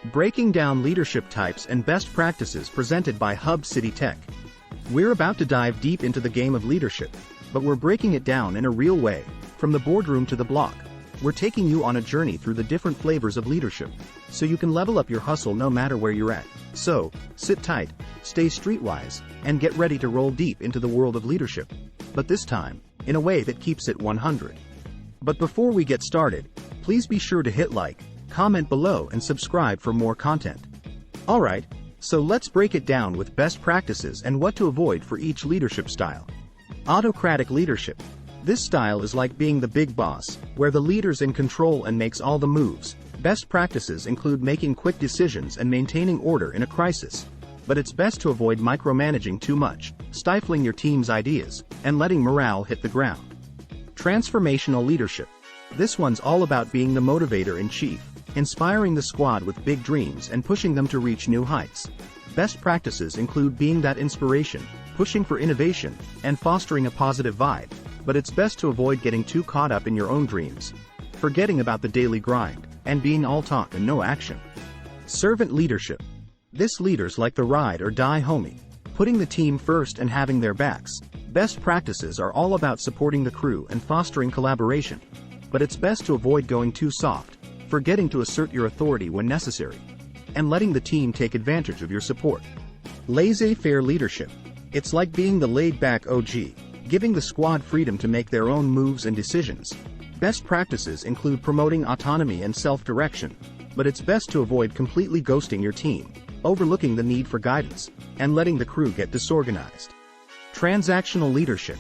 Breaking down leadership types and best practices presented by Hub City Tech. We're about to dive deep into the game of leadership, but we're breaking it down in a real way, from the boardroom to the block. We're taking you on a journey through the different flavors of leadership, so you can level up your hustle no matter where you're at. So, sit tight, stay streetwise, and get ready to roll deep into the world of leadership. But this time, in a way that keeps it 100. But before we get started, please be sure to hit like, comment below and subscribe for more content. Alright, so let's break it down with best practices and what to avoid for each leadership style. Autocratic leadership. This style is like being the big boss, where the leader's in control and makes all the moves. Best practices include making quick decisions and maintaining order in a crisis. But it's best to avoid micromanaging too much, stifling your team's ideas, and letting morale hit the ground. Transformational leadership. This one's all about being the motivator in chief, inspiring the squad with big dreams and pushing them to reach new heights. Best practices include being that inspiration, pushing for innovation, and fostering a positive vibe, but it's best to avoid getting too caught up in your own dreams, forgetting about the daily grind, and being all talk and no action. Servant leadership. This leader's like the ride or die homie, putting the team first and having their backs. Best practices are all about supporting the crew and fostering collaboration, but it's best to avoid going too soft, forgetting to assert your authority when necessary, and letting the team take advantage of your support. Laissez-faire leadership. It's like being the laid-back OG, giving the squad freedom to make their own moves and decisions. Best practices include promoting autonomy and self-direction, but it's best to avoid completely ghosting your team, overlooking the need for guidance, and letting the crew get disorganized. Transactional leadership.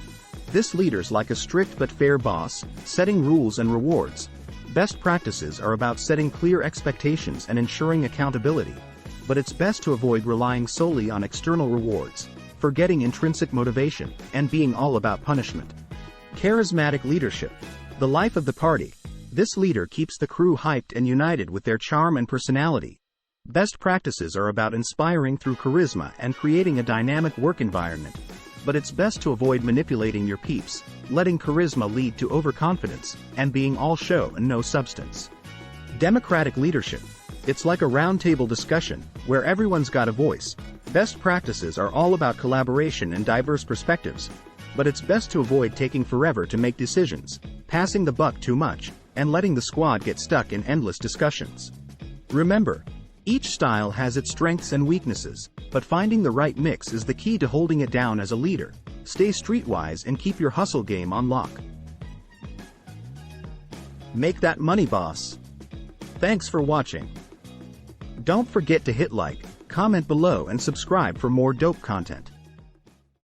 This leader's like a strict but fair boss, setting rules and rewards. Best practices are about setting clear expectations and ensuring accountability, but it's best to avoid relying solely on external rewards, forgetting intrinsic motivation, and being all about punishment. Charismatic leadership. The life of the party. This leader keeps the crew hyped and united with their charm and personality. Best practices are about inspiring through charisma and creating a dynamic work environment, but it's best to avoid manipulating your peeps, letting charisma lead to overconfidence, and being all show and no substance. Democratic leadership. It's like a roundtable discussion, where everyone's got a voice. Best practices are all about collaboration and diverse perspectives, but it's best to avoid taking forever to make decisions, passing the buck too much, and letting the squad get stuck in endless discussions. Remember, each style has its strengths and weaknesses, but finding the right mix is the key to holding it down as a leader. Stay streetwise and keep your hustle game on lock. Make that money, boss. Thanks for watching. Don't forget to hit like, comment below and subscribe for more dope content.